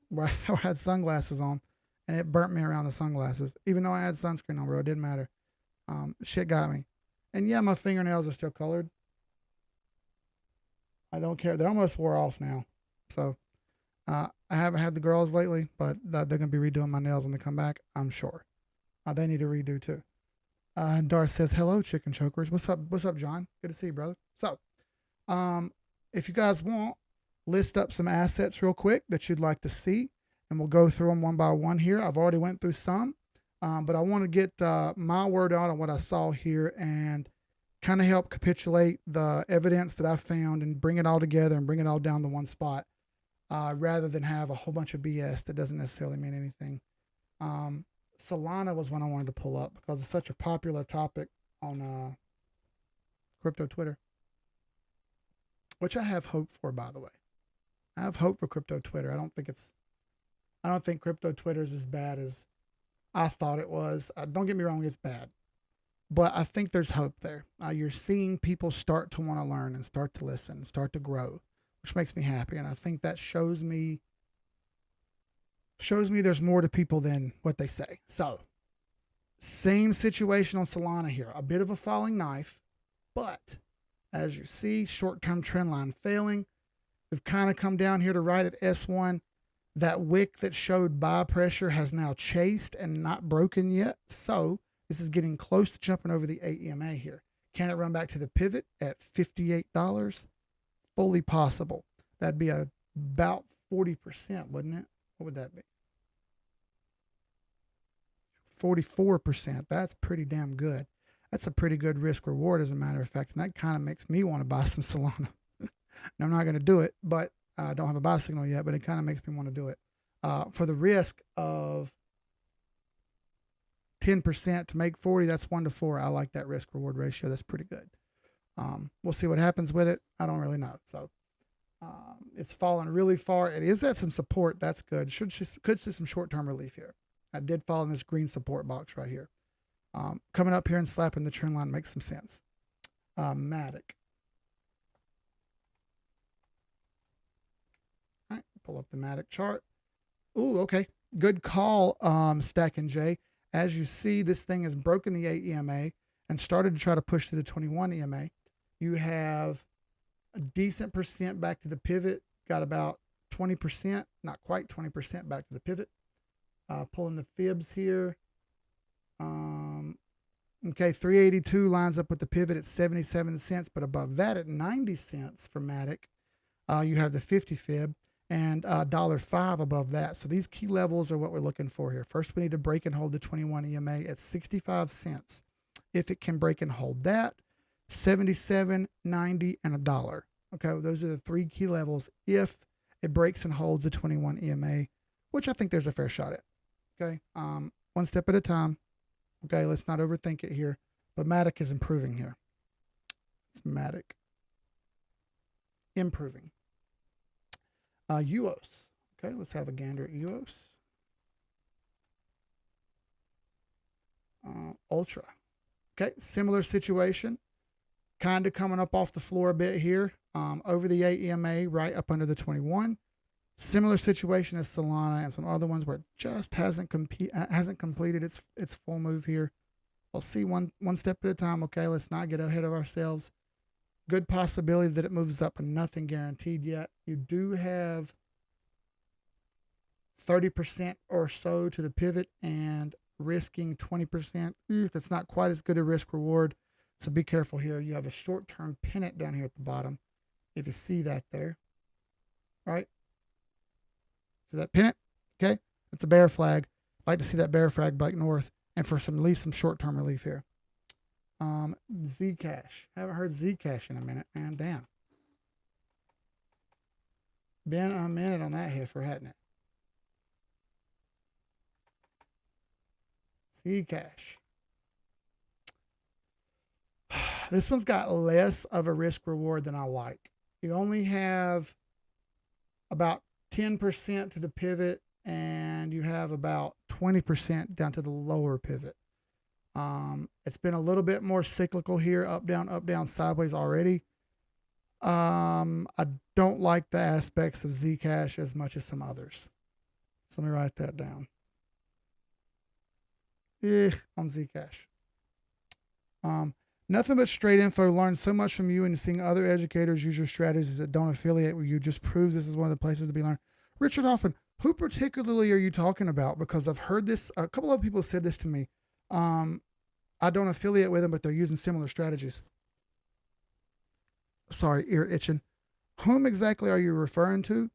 Where I had sunglasses on, and it burnt me around the sunglasses. Even though I had sunscreen on, bro, it didn't matter. Shit got me. And yeah, my fingernails are still colored. I don't care. They almost wore off now. So I haven't had the girls lately, but they're going to be redoing my nails when they come back, I'm sure. They need to redo too. Darth says, hello, chicken chokers. What's up? What's up, John? Good to see you, brother. So, if you guys want, list up some assets real quick that you'd like to see, and we'll go through them one by one here. I've already went through some, but I want to get my word out on what I saw here and kind of help capitulate the evidence that I found and bring it all together and bring it all down to one spot, rather than have a whole bunch of BS that doesn't necessarily mean anything. Solana was one I wanted to pull up because it's such a popular topic on crypto Twitter, which I have hope for, by the way. I have hope for crypto Twitter. I don't think crypto Twitter is as bad as I thought it was. Don't get me wrong, it's bad. But I think there's hope there. You're seeing people start to want to learn and start to listen and start to grow, which makes me happy. And I think that shows me there's more to people than what they say. So, same situation on Solana here. A bit of a falling knife, but as you see, short-term trend line failing. We've kind of come down here to right at S1. That wick that showed buy pressure has now chased and not broken yet. So this is getting close to jumping over the 8 EMA here. Can it run back to the pivot at $58? Fully possible. That'd be about 40%, wouldn't it? What would that be? 44%. That's pretty damn good. That's a pretty good risk reward, as a matter of fact. And that kind of makes me want to buy some Solana. Now, I'm not going to do it, but I don't have a buy signal yet, but it kind of makes me want to do it. For the risk of 10% to make 40, that's 1-to-4. I like that risk reward ratio. That's pretty good. We'll see what happens with it. I don't really know. So it's fallen really far. It is at some support. That's good. Could see some short-term relief here. I did fall in this green support box right here. Coming up here and slapping the trend line makes some sense. Matic. All right, pull up the Matic chart. Ooh, okay. Good call, Stack and J. As you see, this thing has broken the 8 EMA and started to try to push to the 21 EMA. You have a decent percent back to the pivot. Got about 20%, not quite 20% back to the pivot. Pulling the fibs here. Okay, 382 lines up with the pivot at 77 cents, but above that at 90 cents for Matic, you have the 50 fib and $1.05 above that. So these key levels are what we're looking for here. First, we need to break and hold the 21 EMA at 65 cents. If it can break and hold that, 77, 90, and $1. Okay, those are the 3 key levels if it breaks and holds the 21 EMA, which I think there's a fair shot at. Okay, one step at a time. Okay, let's not overthink it here. But Matic is improving here. It's Matic. Improving. UOS. Okay, let's have a gander at UOS. Ultra. Okay, similar situation. Kind of coming up off the floor a bit here, over the 8 EMA, right up under the 21. Similar situation as Solana and some other ones where it just hasn't completed its full move here. We'll see one step at a time. Okay, let's not get ahead of ourselves. Good possibility that it moves up, but nothing guaranteed yet. You do have 30% or so to the pivot and risking 20%. That's not quite as good a risk reward. So be careful here. You have a short-term pennant down here at the bottom. If you see that there, right? See that pennant? Okay, it's a bear flag. I'd like to see that bear flag back north, and for at least some short-term relief here. Zcash. Haven't heard Zcash in a minute, man. Damn. Been a minute on that heifer, hadn't it? Zcash. This one's got less of a risk reward than I like. You only have about 10% to the pivot, and you have about 20% down to the lower pivot. It's been a little bit more cyclical here, up, down, sideways already. I don't like the aspects of Zcash as much as some others. So let me write that down. On Zcash. Nothing but straight info. Learned so much from you, and seeing other educators use your strategies that don't affiliate with you just proves this is one of the places to be learned. Richard Hoffman, who particularly are you talking about? Because I've heard this, a couple of people said this to me. I don't affiliate with them, but they're using similar strategies. Sorry, ear itching. Whom exactly are you referring to?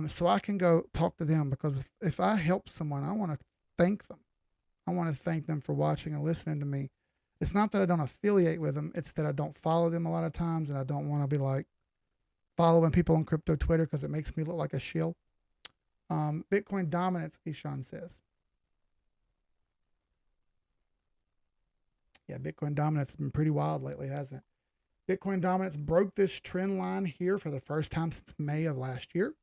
So I can go talk to them, because if I help someone, I want to thank them. I want to thank them for watching and listening to me. It's not that I don't affiliate with them. It's that I don't follow them a lot of times, and I don't want to be like following people on crypto Twitter because it makes me look like a shill. Bitcoin dominance, Ishan says. Yeah, Bitcoin dominance has been pretty wild lately, hasn't it? Bitcoin dominance broke this trend line here for the first time since May of last year.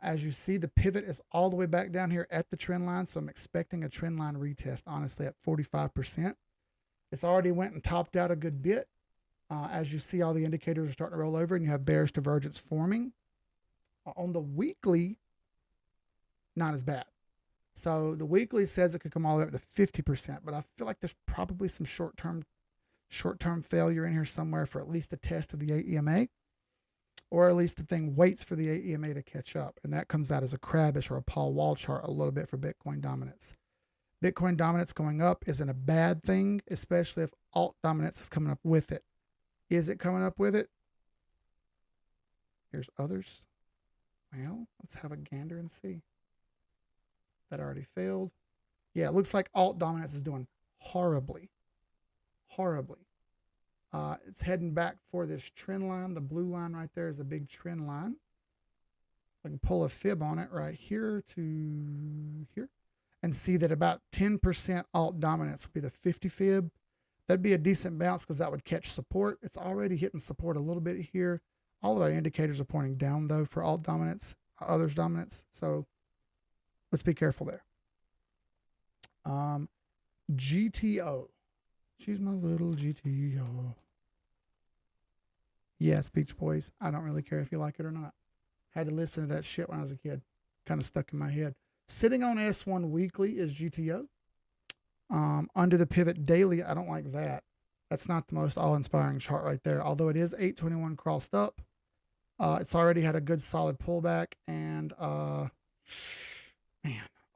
As you see, the pivot is all the way back down here at the trend line, so I'm expecting a trend line retest, honestly, at 45%. It's already went and topped out a good bit. As you see, all the indicators are starting to roll over, and you have bearish divergence forming. On the weekly, not as bad. So the weekly says it could come all the way up to 50%, but I feel like there's probably some short-term failure in here somewhere for at least the test of the 8 EMA, or at least the thing waits for the 8 EMA to catch up, and that comes out as a crabbish or a Paul Wall chart a little bit for Bitcoin dominance. Bitcoin dominance going up isn't a bad thing, especially if alt dominance is coming up with it. Is it coming up with it? Here's others. Well, let's have a gander and see. That already failed. Yeah, it looks like alt dominance is doing horribly. Horribly. It's heading back for this trend line. The blue line right there is a big trend line. I can pull a fib on it right here to here and see that about 10% alt dominance would be the 50 fib. That'd be a decent bounce because that would catch support. It's already hitting support a little bit here. All of our indicators are pointing down, though, for alt dominance, others dominance. So let's be careful there. GTO. She's my little GTO. Yeah, it's Beach Boys. I don't really care if you like it or not. Had to listen to that shit when I was a kid. Kind of stuck in my head. Sitting on S1 weekly is GTO. Under the pivot daily, I don't like that. That's not the most awe-inspiring chart right there. Although it is 821 crossed up. It's already had a good solid pullback. And, man,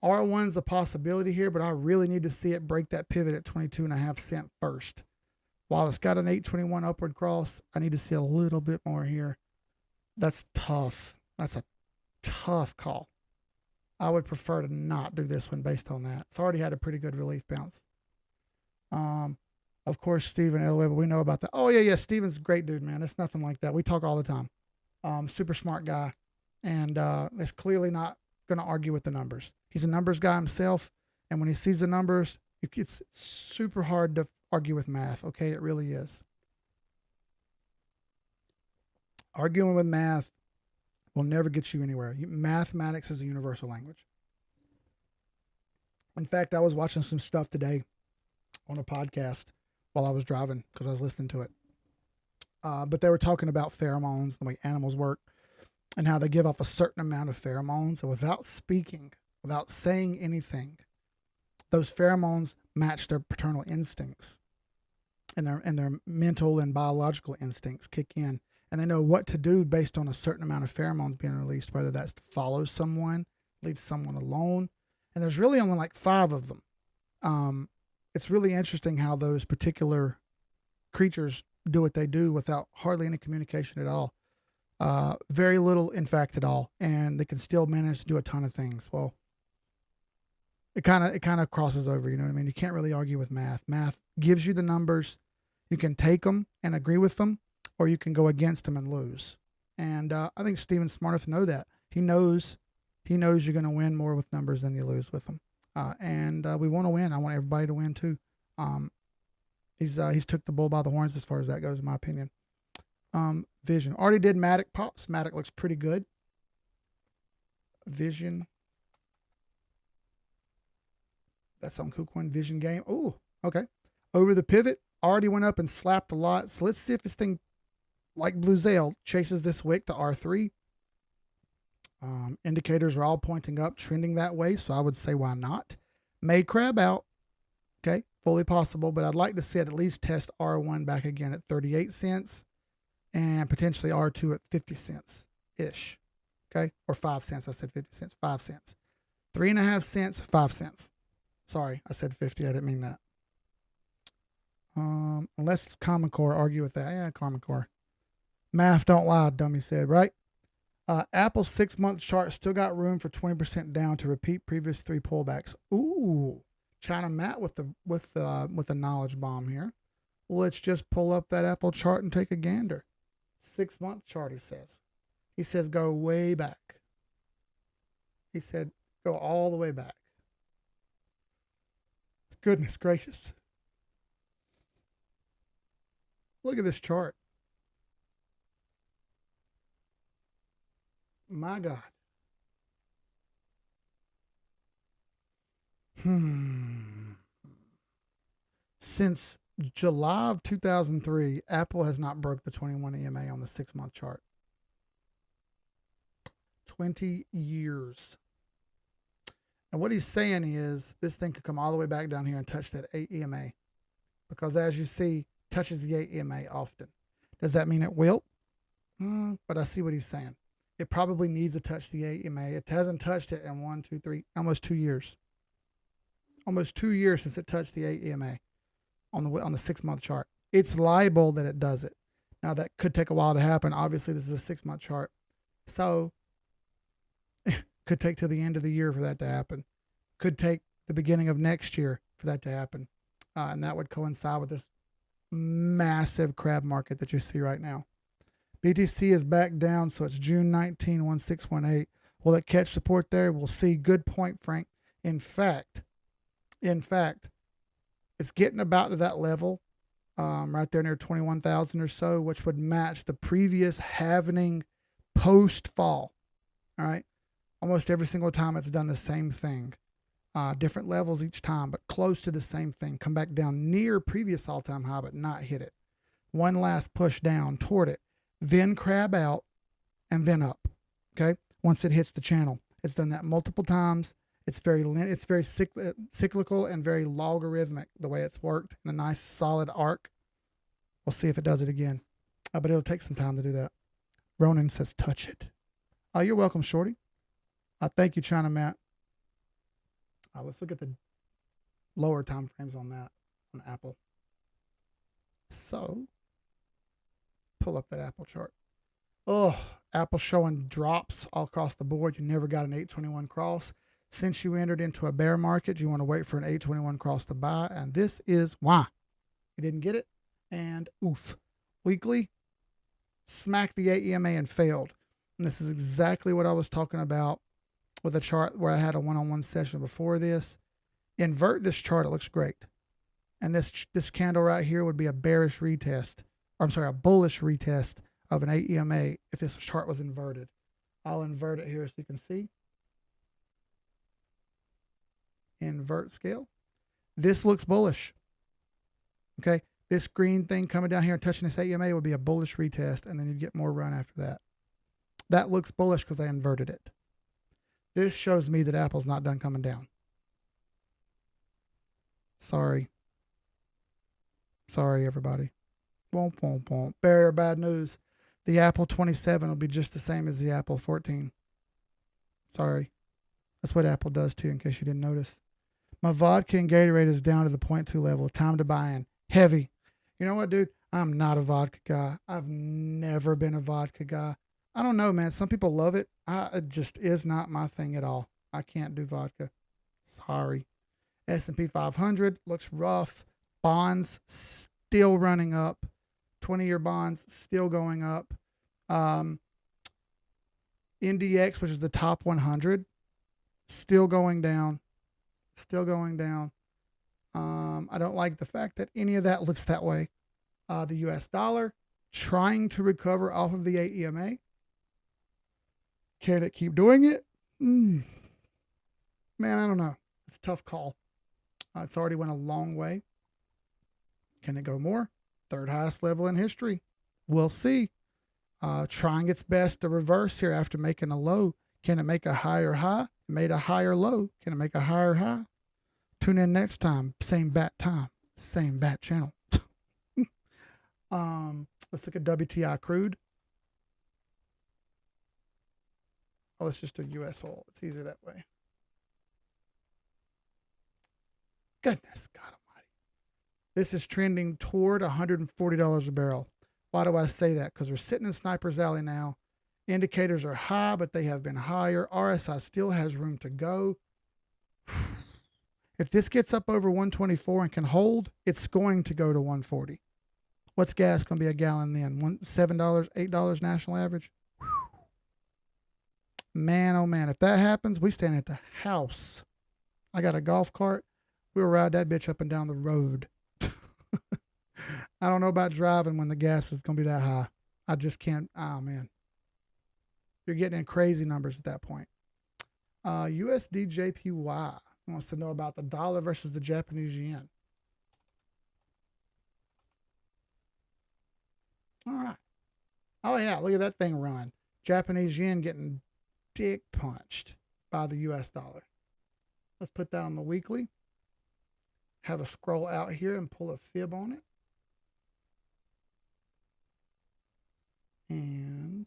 R1's a possibility here, but I really need to see it break that pivot at 22.5 cents first. While it's got an 821 upward cross, I need to see a little bit more here. That's tough. That's a tough call. I would prefer to not do this one based on that. It's already had a pretty good relief bounce. Of course, Steven Elway, but we know about that. Oh, yeah. Steven's a great dude, man. It's nothing like that. We talk all the time. Super smart guy. And is clearly not going to argue with the numbers. He's a numbers guy himself. And when he sees the numbers, it's super hard to argue with math. Okay, it really is. Arguing with math will never get you anywhere. Mathematics is a universal language. In fact, I was watching some stuff today on a podcast while I was driving because I was listening to it. But they were talking about pheromones, the way animals work, and how they give off a certain amount of pheromones. And without speaking, without saying anything, those pheromones match their paternal instincts, and their mental and biological instincts kick in. And they know what to do based on a certain amount of pheromones being released, whether that's to follow someone, leave someone alone. And there's really only like 5 of them. It's really interesting how those particular creatures do what they do without hardly any communication at all. Very little, in fact, at all. And they can still manage to do a ton of things. Well, it kind of crosses over, you know what I mean? You can't really argue with math. Math gives you the numbers. You can take them and agree with them, or you can go against them and lose. And I think Steven's smart enough to know that. He knows you're going to win more with numbers than you lose with them. And we want to win. I want everybody to win too. He's took the bull by the horns as far as that goes, in my opinion. Vision. Already did Matic pops. Matic looks pretty good. Vision. That's on KuCoin. Vision game. Oh, okay. Over the pivot. Already went up and slapped a lot. So let's see if this thing, like Blue Zale, chases this wick to R3. Indicators are all pointing up, trending that way. So I would say why not? May crab out. Okay. Fully possible. But I'd like to see it at least test R1 back again at 38 cents. And potentially R2 at 50 cents ish. Okay. Or 5 cents. I said 50 cents. 5 cents. 3.5 cents. 5 cents. Sorry, I said 50. I didn't mean that. Unless it's Common Core, argue with that. Yeah, Common Core. Math don't lie, dummy said, right? Apple's 6-month chart still got room for 20% down to repeat previous 3 pullbacks. Ooh, China Matt with the knowledge bomb here. Let's just pull up that Apple chart and take a gander. 6-month chart, he says. He says go way back. He said go all the way back. Goodness gracious. Look at this chart. My God. Since July of 2003, Apple has not broke the 21 EMA on the 6-month chart. 20 years. And what he's saying is this thing could come all the way back down here and touch that 8 EMA. Because as you see, touches the 8 EMA often. Does that mean it will? But I see what he's saying. It probably needs to touch the 8 EMA. It hasn't touched it in 1, 2, 3, almost 2 years. Almost 2 years since it touched the 8 EMA on the 6-month chart. It's liable that it does it. Now that could take a while to happen. Obviously, this is a 6-month chart. So could take till the end of the year for that to happen. Could take the beginning of next year for that to happen. And that would coincide with this massive crab market that you see right now. BTC is back down, so it's June 19, 1618. Will it catch support there? We'll see. Good point, Frank. In fact, it's getting about to that level, right there near 21,000 or so, which would match the previous halvening post-fall. All right? Almost every single time it's done the same thing. Different levels each time, but close to the same thing. Come back down near previous all-time high, but not hit it. One last push down toward it. Then crab out, and then up. Okay? Once it hits the channel. It's done that multiple times. It's very cyclical and very logarithmic the way it's worked in a nice solid arc. We'll see if it does it again. But it'll take some time to do that. Ronan says, touch it. You're welcome, Shorty. Thank you, China Matt. Let's look at the lower time frames on that, on Apple. So, pull up that Apple chart. Oh, Apple showing drops all across the board. You never got an 821 cross. Since you entered into a bear market, you want to wait for an 821 cross to buy, and this is why. You didn't get it, and oof. Weekly, smacked the 8 EMA and failed. And this is exactly what I was talking about with a chart where I had a one-on-one session before this. Invert this chart, it looks great. And this candle right here would be a bearish retest, or I'm sorry, a bullish retest of an 8 EMA if this chart was inverted. I'll invert it here so you can see. invert scale. This looks bullish. Okay. This green thing coming down here and touching this EMA would be a bullish retest, and then you'd get more run after that. That looks bullish because I inverted it. This shows me that Apple's not done coming down. Sorry. Sorry, everybody. Womp, womp, womp. Bearer bad news. The Apple 27 will be just the same as the Apple 14. Sorry. That's what Apple does too, in case you didn't notice. My vodka and Gatorade is down to the 0.2 level. Time to buy in. Heavy. You know what, dude? I'm not a vodka guy. I've never been a vodka guy. I don't know, man. Some people love it. It just is not my thing at all. I can't do vodka. Sorry. S&P 500 looks rough. Bonds still running up. 20-year bonds still going up. NDX, which is the top 100, still going down. Still going down. I don't like the fact that any of that looks that way. The US dollar trying to recover off of the AEMA. Can it keep doing it? Man, I don't know. It's a tough call. It's already went a long way. Can it go more? Third highest level in history. We'll see. Trying its best to reverse here after making a low. Can it make a higher high? Made a higher low. Can it make a higher high? Tune in next time. Same bat time. Same bat channel. Let's look at WTI crude. Oh, let's just do US oil. It's easier that way. Goodness God almighty. This is trending toward $140 a barrel. Why do I say that? Because we're sitting in Sniper's Alley now. Indicators are high, but they have been higher. RSI still has room to go. If this gets up over 124 and can hold, it's going to go to 140. What's gas going to be a gallon then? $7, $8 national average? Man, oh man, if that happens, we stand at the house. I got a golf cart. We'll ride that bitch up and down the road. I don't know about driving when the gas is going to be that high. I just can't. Oh, man. You're getting in crazy numbers at that point. USD JPY wants to know about the dollar versus the Japanese yen. All right. Oh, yeah. Look at that thing run. Japanese yen getting dick punched by the US dollar. Let's put that on the weekly. Have a scroll out here and pull a fib on it. And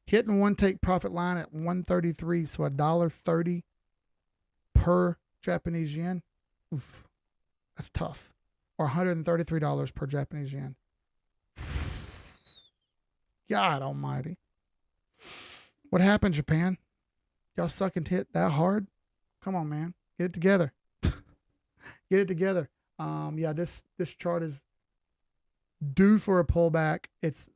hitting one take profit line at 133, so $1.30 per Japanese yen. Oof, that's tough. Or $133 per Japanese yen. God almighty. What happened, Japan? Y'all suck and hit that hard? Come on, man. Get it together. Get it together. Yeah, this chart is due for a pullback. It's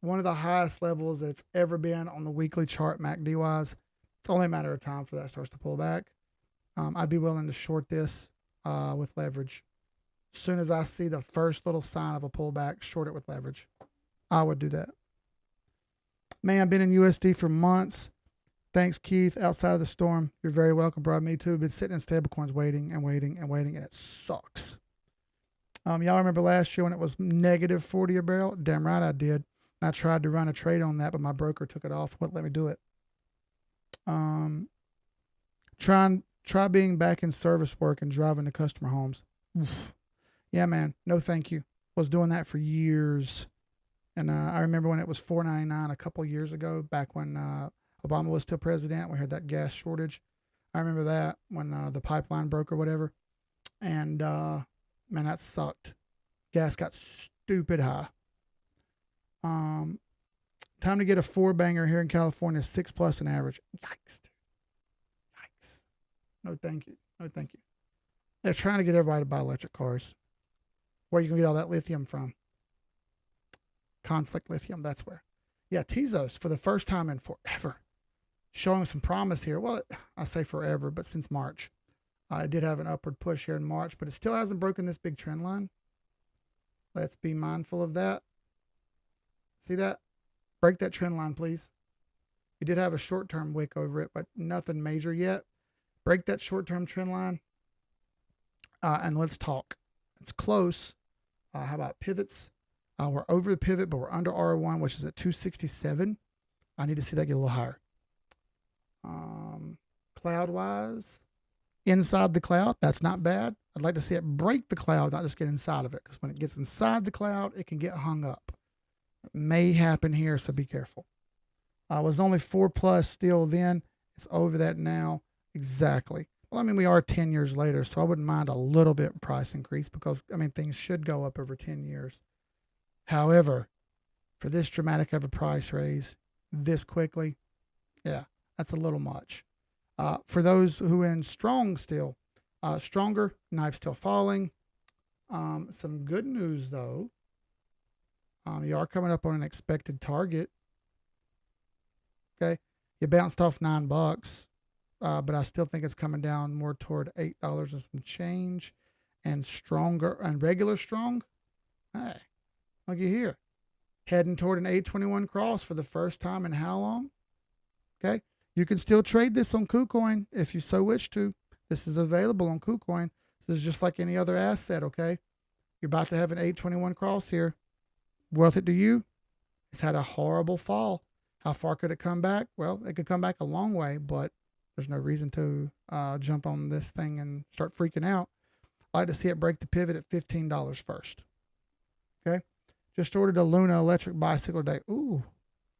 one of the highest levels that it's ever been on the weekly chart, MACD wise. It's only a matter of time for that starts to pull back. I'd be willing to short this with leverage. As soon as I see the first little sign of a pullback, short it with leverage. I would do that. Man, I've been in USD for months. Thanks, Keith. Outside of the storm. You're very welcome, bro. Me too. Been sitting in stablecoins waiting and waiting and waiting, and it sucks. Y'all remember last year when it was negative 40 a barrel? Damn right I did. I tried to run a trade on that, but my broker took it off. Wouldn't let me do it. Try being back in service work and driving to customer homes. Oof. Yeah, man. No, thank you. Was doing that for years. And I remember when it was $4.99 a couple years ago, back when Obama was still president. We had that gas shortage. I remember that when the pipeline broke or whatever. And, man, that sucked. Gas got stupid high. Time to get a 4-banger here in California, 6+ an average. Yikes, dude. Yikes. No, thank you. No, thank you. They're trying to get everybody to buy electric cars. Where are you going to get all that lithium from? Conflict Lithium, that's where. Yeah, Tezos for the first time in forever. Showing some promise here. Well, I say forever, but since March. I did have an upward push here in March, but it still hasn't broken this big trend line. Let's be mindful of that. See that? Break that trend line, please. We did have a short-term wick over it, but nothing major yet. Break that short-term trend line, and let's talk. It's close. How about pivots? We're over the pivot, but we're under R1, which is at 267. I need to see that get a little higher. Cloud-wise, inside the cloud, that's not bad. I'd like to see it break the cloud, not just get inside of it, because when it gets inside the cloud, it can get hung up. It may happen here, so be careful. It was only 4+ still then. It's over that now. Exactly. Well, I mean, we are 10 years later, so I wouldn't mind a little bit price increase because, I mean, things should go up over 10 years. However, for this dramatic of a price raise this quickly, yeah, that's a little much. For those who are in strong still, stronger, knife still falling. Some good news, though. You are coming up on an expected target. Okay. You bounced off $9, but I still think it's coming down more toward $8 and some change. And stronger and regular strong. Hey, look at here. Heading toward an 821 cross for the first time in how long? Okay. You can still trade this on KuCoin if you so wish to. This is available on KuCoin. This is just like any other asset, okay? You're about to have an 821 cross here. Worth it to you? It's had a horrible fall. How far could it come back? Well, it could come back a long way, but there's no reason to jump on this thing and start freaking out. I'd like to see it break the pivot at $15 first. Okay? Just ordered a Luna electric bicycle today. Ooh,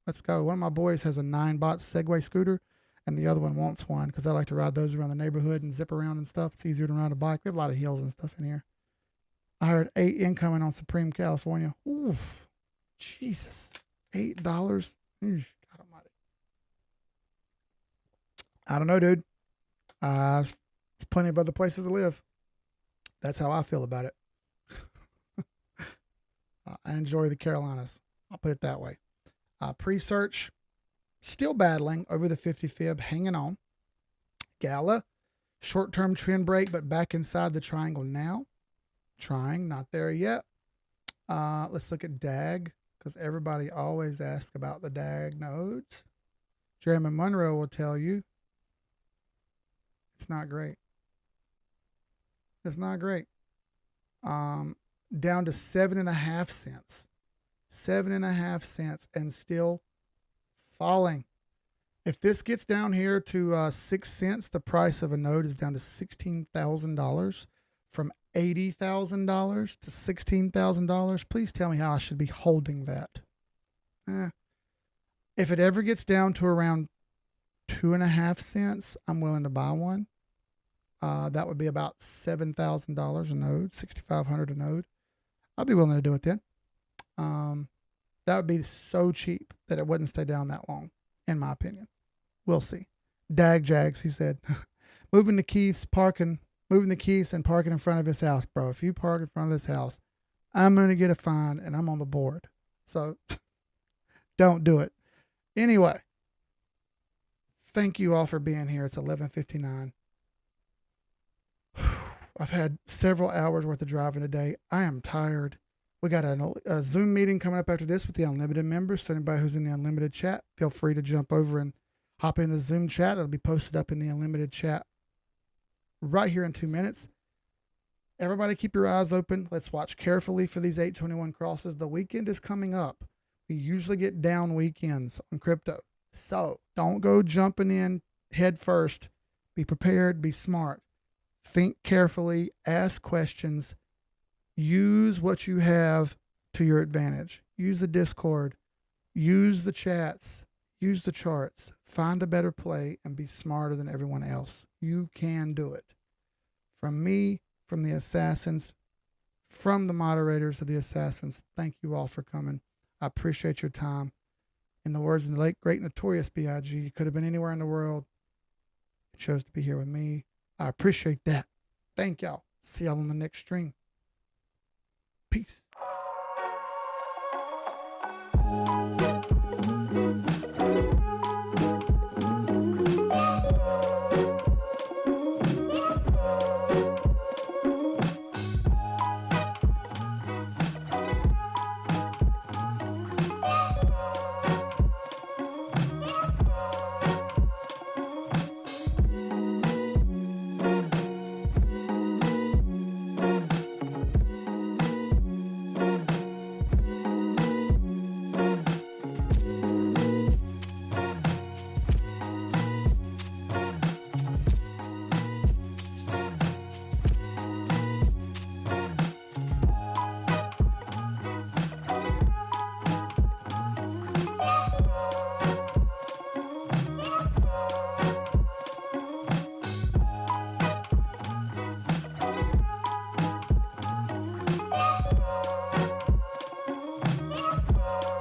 let's go. One of my boys has a 9-bot Segway scooter, and the other one wants one because I like to ride those around the neighborhood and zip around and stuff. It's easier to ride a bike. We have a lot of hills and stuff in here. I heard 8 incoming on Supreme, California. Oof, Jesus, $8. God almighty. I don't know, dude. There's plenty of other places to live. That's how I feel about it. I enjoy the Carolinas. I'll put it that way. Pre-search, still battling over the 50 fib, hanging on. Gala, short-term trend break, but back inside the triangle now. Trying, not there yet. Let's look at DAG, because everybody always asks about the DAG nodes. Jeremy Monroe will tell you it's not great. It's not great. Down to 7.5 cents. 7.5 cents and still falling. If this gets down here to 6 cents, the price of a node is down to $16,000 from $80,000 to $16,000. Please tell me how I should be holding that. If it ever gets down to around 2.5 cents, I'm willing to buy one. That would be about $7,000 a node, $6,500 a node. I'll be willing to do it then. That would be so cheap that it wouldn't stay down that long, in my opinion. We'll see. Dag Jags, he said. Moving the keys and parking in front of his house, bro. If you park in front of this house, I'm going to get a fine and I'm on the board. So don't do it. Anyway, thank you all for being here. It's 11:59. I've had several hours worth of driving today. I am tired. We got a Zoom meeting coming up after this with the Unlimited members. So anybody who's in the Unlimited chat, feel free to jump over and hop in the Zoom chat. It'll be posted up in the Unlimited chat right here in 2 minutes. Everybody keep your eyes open. Let's watch carefully for these 821 crosses. The weekend is coming up. We usually get down weekends on crypto. So don't go jumping in head first. Be prepared. Be smart. Think carefully. Ask questions. Use what you have to your advantage. Use the Discord. Use the chats. Use the charts. Find a better play and be smarter than everyone else. You can do it. From me, from the assassins, from the moderators of the assassins, thank you all for coming. I appreciate your time. In the words of the late, great, notorious B.I.G., you could have been anywhere in the world. You chose to be here with me. I appreciate that. Thank y'all. See y'all on the next stream. Peace.